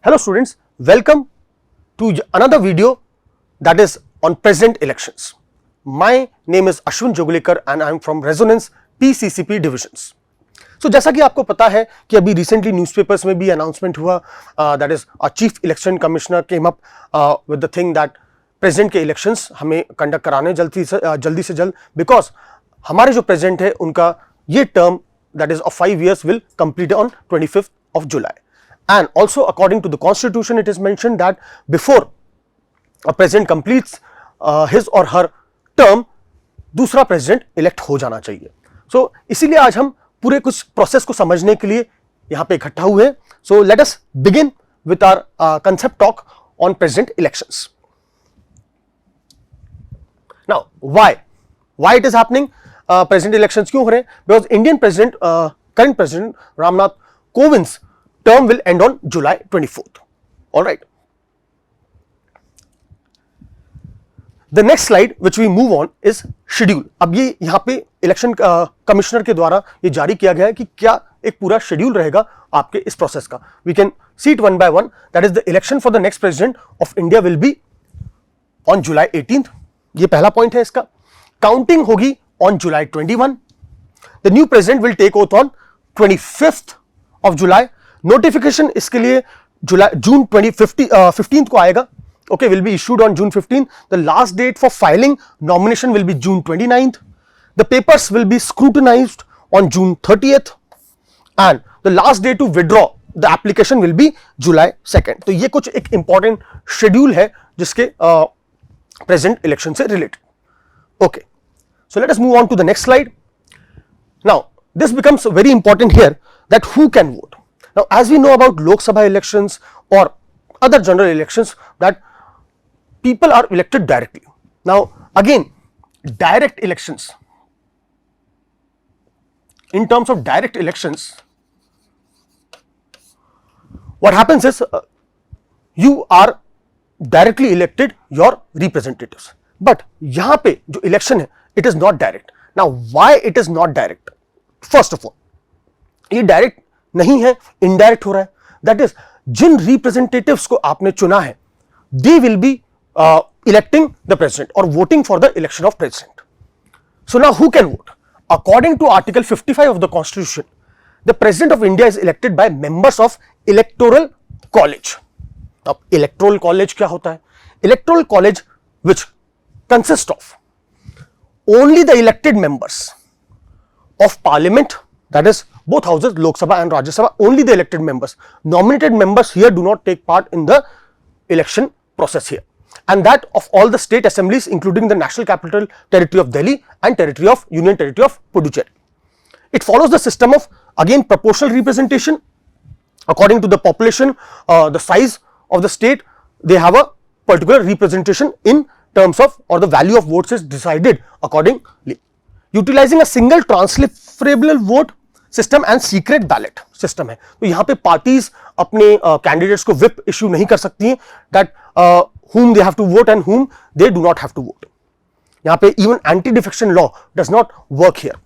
Hello students, welcome to another video that is on president elections. My name is Ashwin Joglekar and I am from Resonance PCCP divisions. So जैसा कि आपको पता है कि अभी recently newspapers में भी अनाउंसमेंट हुआ that is chief election commissioner came up with the thing that president के इलेक्शंस हमें कंडक्ट कराने जल्दी से जल्द बिकॉज हमारे जो प्रेसिडेंट है उनका ये term that is of 5 years will complete on 25th of July. And also according to the constitution it is mentioned that before a president completes his or her term दूसरा president elect हो जाना चाहिए. So इसीलिए आज हम पूरे कुछ process को समझने के लिए यहाँ पे इकट्ठा हुए हैं. So let us begin with our concept talk on president elections. Now why it is happening? President elections क्यों हो रहे हैं? Because Indian president current president Ramnath Kovind term will end on July 24th. All right. The next slide which we move on is schedule. अब ये यहाँ पे election commissioner के द्वारा ये जारी किया गया है कि क्या एक पूरा शेड्यूल रहेगा आपके इस प्रोसेस का. We can see it one by one. That is the election for the next president of India will be on July 18th. ये पहला पॉइंट है इसका. काउंटिंग होगी on July 21. The new president will take oath on 25th of July. Notification इसके लिए जून 15th को आएगा. Okay, will be issued on June 15th. The last date for filing nomination will be June 29th. The papers will be scrutinized on June 30th and the last day to withdraw the application will be July 2nd. तो ये कुछ एक important schedule है जिसके present election से related. Okay, so let us move on to the next slide. Now this becomes very important here that who can vote. Now as we know about Lok Sabha elections or other general elections that people are elected directly. Now again direct elections, in terms of direct elections what happens is you are directly elected your representatives, but यहाँ पे जो election है it is not direct. Now why it is not direct? First of all ये direct नहीं है, indirect हो रहा है. दैट इज जिन रिप्रेजेंटेटिव्स को आपने चुना है they will be electing the president और voting for the election of president. So now who can vote? According to article 55 of the constitution the president of India is elected by members of electoral college. अब electoral college क्या होता है? Electoral college which consist of only the elected members of parliament, that is both houses, Lok Sabha and Rajya Sabha, only the elected members. Nominated members here do not take part in the election process here, and that of all the state assemblies including the National Capital Territory of Delhi and Union Territory of Puducherry. It follows the system of again proportional representation according to the population, the size of the state. They have a particular representation in terms of, or the value of votes is decided accordingly. Utilizing a single transferable vote system and secret ballot system है. तो यहाँ पे parties अपने candidates को whip issue नहीं कर सकती हैं that whom they have to vote and whom they do not have to vote. यहाँ पे even anti-defection law does not work here.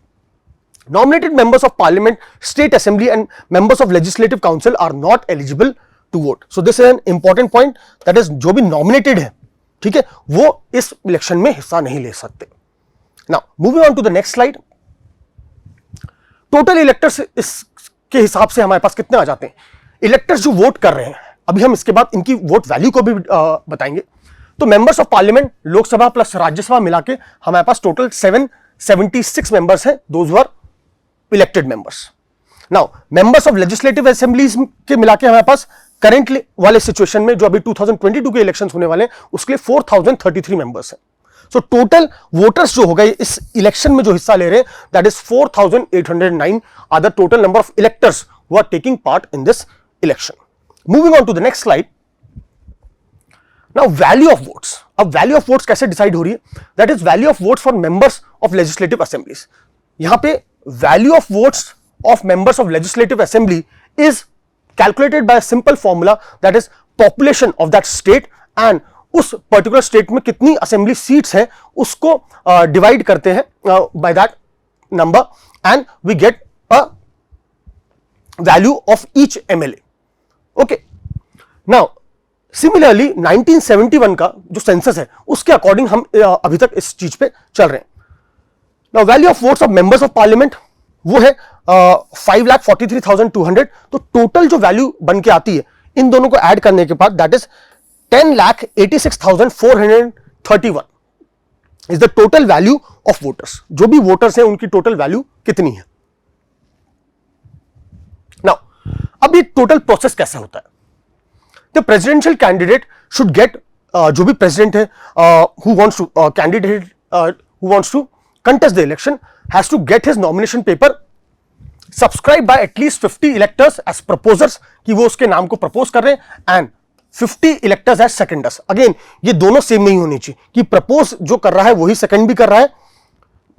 Nominated members of parliament, state assembly and members of legislative council are not eligible to vote. So this is an important point, that is जो भी nominated है, ठीक है, वो इस election में हिस्सा नहीं ले सकते. Now moving on to the next slide. Total electors इसके हिसाब से हमारे पास कितने आ जाते हैं? इलेक्टर्स जो वोट कर रहे हैं, अभी हम इसके बाद इनकी वोट वैल्यू को भी बताएंगे. तो members of parliament, Lok Sabha plus Rajya Sabha मिला के हमारे पास टोटल 776 मेंबर्स हैं, those were elected members. Now members of legislative assemblies के मिला के हमारे पास करेंटली वाले सिचुएशन में जो अभी 2022 के इलेक्शन होने वाले हैं उसके लिए 4033 मेंबर्स हैं. सो टोटल वोटर्स जो हो गए इस इलेक्शन में जो हिस्सा ले रहे हैं that is 4809 are the total number of electors who are taking part in this election. Moving on to the next slide. Now value of votes. अब वैल्यू ऑफ वोट्स कैसे डिसाइड हो रही है? That is value of votes for members of legislative assemblies. यहां पे value of votes of members of legislative assembly is calculated by simple formula that is population of that state and उस particular state में कितनी assembly seats हैं उसको divide करते हैं by that number and we get a value of each MLA. Okay, now similarly 1971 का जो census है उसके अकॉर्डिंग हम अभी तक इस चीज पे चल रहे हैं. Now value of votes of members of parliament वो है 5,43,200. तो टोटल जो वैल्यू बन के आती है इन दोनों को ऐड करने के बाद that is 10,86,431 is the total value of voters. जो भी वोटर्स हैं उनकी टोटल वैल्यू कितनी है. नाउ अब ये टोटल प्रोसेस कैसा होता है. The presidential candidate should get, जो भी प्रेसिडेंट है who wants to candidate who wants to contest the election has to get his nomination paper subscribed by at least 50 electors as proposers कि वो उसके नाम को प्रपोज कर रहे हैं and 50 electors as seconders. Again ये दोनों सेम नहीं होनी चाहिए कि प्रपोज जो कर रहा है वही सेकंड भी कर रहा है.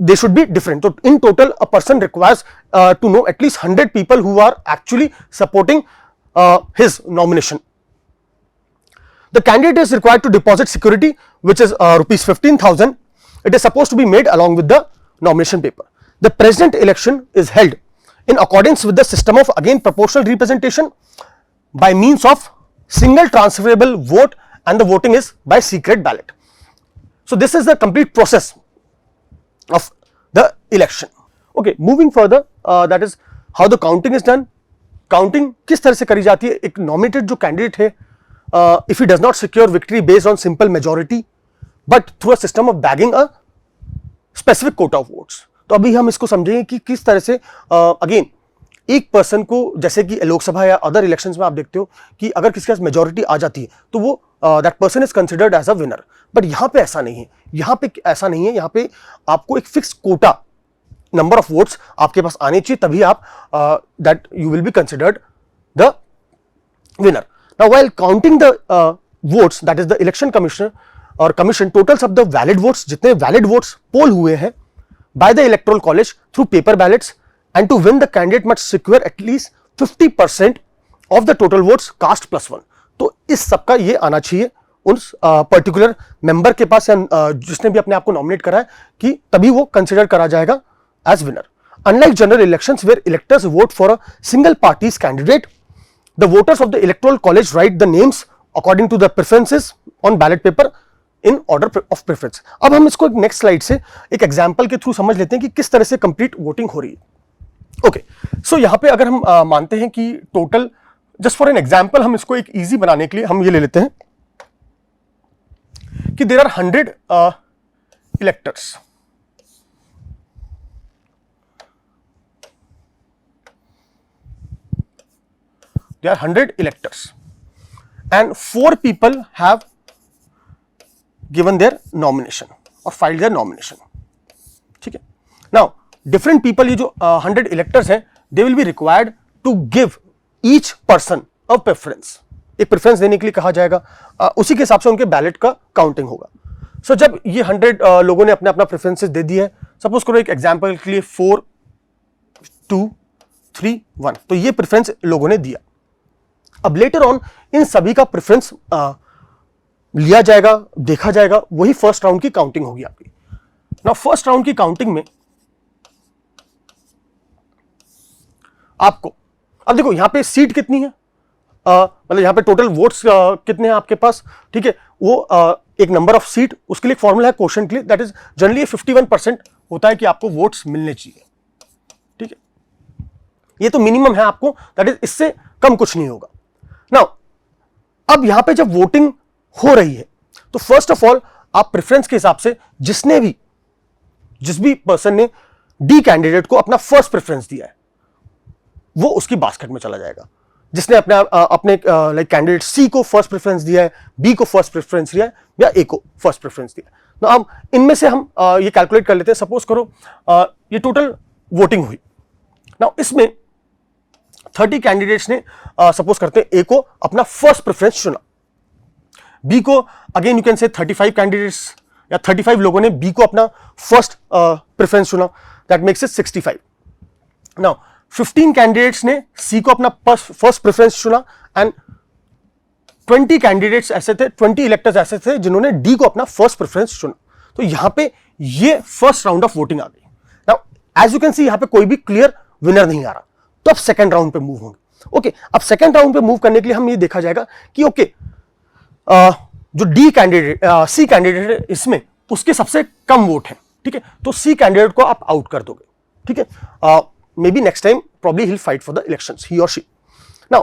they should be different. So in total a person requires to know at least 100 people who are actually supporting his nomination. The candidate is required to deposit security which is rupees 15,000. It is supposed to be made along with the nomination paper. The president election is held in accordance with the system of again proportional representation by means of single transferable vote and the voting is by secret ballot. So this is the complete process of the election. Okay, moving further, that is how the counting is done. Counting किस तरह से करी जाती है. एक nominated जो candidate है, if he does not secure victory based on simple majority but through a system of bagging a specific quota of votes. तो अभी हम इसको समझेंगे कि किस तरह से अगेन एक पर्सन को, जैसे कि लोकसभा या अदर इलेक्शंस में आप देखते हो कि अगर किसी के पास मेजॉरिटी आ जाती है तो वो that person is considered as a winner. But यहाँ पे ऐसा नहीं है. यहाँ पे ऐसा नहीं है. यहाँ पे आपको एक fix quota number of votes आपके पास आने चाहिए तभी आप that you will be considered the winner. Now while counting the votes that is the election commissioner और commission totals of the valid votes, जितने वैलिड वोट्स पोल हुए हैं by the electoral college through paper ballots and to win the candidate must secure at least 50% of the total votes cast +1. तो इस सबका ये आना चाहिए उस पर्टिकुलर मेंबर के पास या जिसने भी अपने आप को नॉमिनेट करा है कि तभी वो कंसिडर करा जाएगा as winner. Unlike general elections where electors vote for a single parties candidate, the voters of the electoral college write the names according to the preferences on ballot paper in order of preference. अब हम इसको एक next slide से एक example के through समझ लेते हैं कि किस तरह से कंप्लीट वोटिंग हो रही है. ओके, सो यहां पे अगर हम मानते हैं कि total, just for an example हम इसको एक इजी बनाने के लिए हम ये ले लेते हैं कि there are 100 electors. There are 100 electors and 4 people have given their nomination or filed their nomination. ठीक है. Now different people, ये जो 100 electors हैं, they will be required to give each person a preference. एक प्रेफरेंस देने के लिए कहा जाएगा. उसी के हिसाब से उनके बैलेट का काउंटिंग होगा. सो जब ये 100 लोगों ने अपने अपना प्रेफरेंसेस दे दिए, सपोज करो एक एग्जांपल के लिए 4, 2, 3, 1, तो ये प्रेफरेंस लोगों ने दिया. अब लेटर ऑन इन सभी का प्रेफरेंस लिया जाएगा, देखा जाएगा, वही फर्स्ट राउंड की काउंटिंग होगी आपकी. नाउ फर्स्ट राउंड की काउंटिंग में आपको, अब देखो यहां पे सीट कितनी है, मतलब यहां पे टोटल वोट्स कितने हैं आपके पास, ठीक है. वो एक नंबर ऑफ सीट, उसके लिए एक फॉर्मूला है क्वोशंट के लिए, दैट इज जनरली 51% होता है कि आपको वोट्स मिलने चाहिए. ठीक है, ये तो मिनिमम है आपको, दैट इज इससे कम कुछ नहीं होगा. नाउ अब यहां पे जब वोटिंग हो रही है तो फर्स्ट ऑफ ऑल आप प्रेफरेंस के हिसाब से जिस भी पर्सन ने डी कैंडिडेट को अपना फर्स्ट प्रेफरेंस दिया है वो उसकी बास्केट में चला जाएगा. जिसने अपने लाइक कैंडिडेट सी को फर्स्ट प्रेफरेंस दिया है, बी को फर्स्ट प्रेफरेंस दिया है या ए को फर्स्ट प्रेफरेंस दिया है. तो अब इनमें से हम ये कैलकुलेट कर लेते हैं. सपोज करो ये टोटल वोटिंग हुई. नाउ इसमें 30 कैंडिडेट्स ने सपोज करते हैं ए को अपना फर्स्ट प्रेफरेंस चुना, बी को again you can say 35 candidates या 35 लोगों ने बी को अपना फर्स्ट प्रेफरेंस चुना, that makes it 65. Now 15 candidates ने सी को अपना फर्स्ट प्रेफरेंस चुना एंड 20 कैंडिडेट्स ऐसे थे, 20 इलेक्टर्स ऐसे थे जिन्होंने डी को अपना फर्स्ट प्रेफरेंस चुना. तो यहां पे ये फर्स्ट राउंड ऑफ वोटिंग आ गई. Now as you can see यहां पे कोई भी क्लियर विनर नहीं आ रहा, तो अब सेकंड राउंड पे मूव होंगे. ओके, अब सेकेंड राउंड पे मूव करने के लिए हम ये देखा जाएगा कि ओके जो डी कैंडिडेट सी कैंडिडेट है इसमें उसके सबसे कम वोट है, ठीक है, तो सी कैंडिडेट को आप आउट कर दोगे, ठीक है, may be next time probably he'll fight for the elections, he और शी। नाउ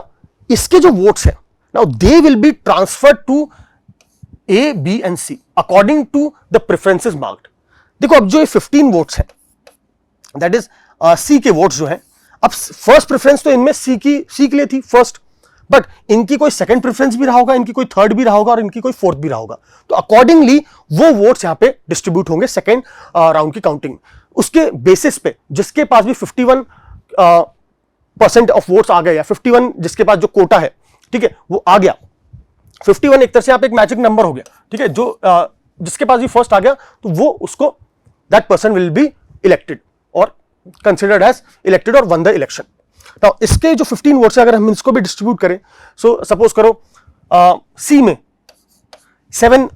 इसके जो वोट्स हैं, now they will be transferred to A, B and C according to the preferences marked. देखो अब जो ये 15 वोट्स हैं, दैट इज सी के वोट्स जो हैं, अब फर्स्ट प्रेफरेंस तो इनमें सी के लिए थी फर्स्ट, बट इनकी कोई सेकंड प्रेफरेंस भी रहा होगा, इनकी कोई थर्ड भी रहा होगा और इनकी कोई फोर्थ भी रहा होगा, तो अकॉर्डिंगली वो वोट्स यहां पे डिस्ट्रीब्यूट होंगे सेकंड राउंड की काउंटिंग। उसके बेसिस पे जिसके पास भी 51% ऑफ वोट्स आ गए या 51 जिसके पास जो कोटा है, ठीक है, वो आ गया 51 एक तरह से यहाँ पे एक मैजिक नंबर हो गया, ठीक है, जो जिसके पास भी फर्स्ट आ गया तो वो उसको that person will be elected और कंसिडर्ड एज इलेक्टेड और वन द इलेक्शन। तो इसके जो 15 वोट्स है अगर हम इसको भी डिस्ट्रीब्यूट करें, सो सपोज करो सी में 7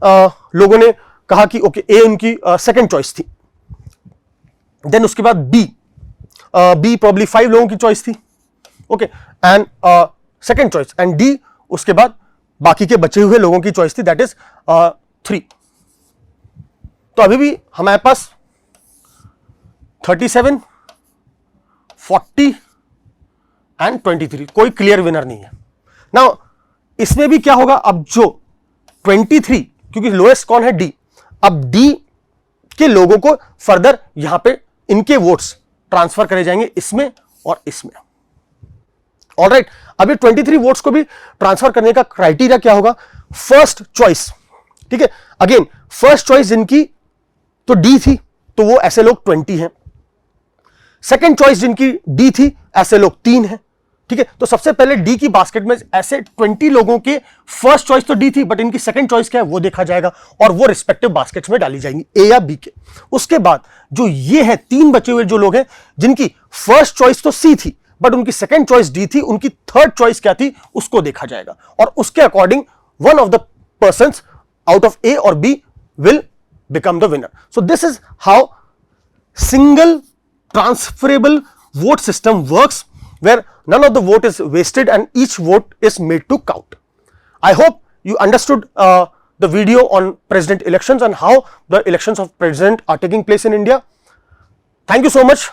लोगों ने कहा कि ओके ए उनकी सेकंड चॉइस थी, देन उसके बाद बी प्रॉब्ली 5 लोगों की चॉइस थी, okay, and second choice, and D उसके बाद बाकी के बचे हुए लोगों की चॉइस थी, दैट इज 3। तो अभी भी हमारे पास 37, 40 एंड 23 कोई क्लियर विनर नहीं है। नाउ इसमें भी क्या होगा, अब जो 23 क्योंकि लोएस्ट कौन है, डी, अब डी के लोगों को फर्दर यहां पे इनके वोट्स ट्रांसफर करे जाएंगे इसमें और इसमें। ऑलराइट, अब ये 23 वोट्स को भी ट्रांसफर करने का क्राइटेरिया क्या होगा, फर्स्ट चॉइस, ठीक है, अगेन फर्स्ट चॉइस जिनकी तो डी थी तो वो ऐसे लोग 20 हैं, सेकंड चॉइस जिनकी डी थी ऐसे लोग 3 हैं, ठीक है, तो सबसे पहले डी की बास्केट में ऐसे 20 लोगों के फर्स्ट चॉइस तो डी थी बट इनकी सेकंड चॉइस क्या है वो देखा जाएगा और वो रिस्पेक्टिव बास्केट्स में डाली जाएंगी, ए या बी के। उसके बाद जो ये है 3 बचे हुए जो लोग हैं जिनकी फर्स्ट चॉइस तो सी थी बट उनकी सेकंड चॉइस डी थी, उनकी थर्ड चॉइस क्या थी उसको देखा जाएगा और उसके according one of the persons out of A और B will become the winner. So this is how single transferable vote system works, where none of the vote is wasted and each vote is made to count. I hope you understood the video on president elections and how the elections of president are taking place in India. Thank you so much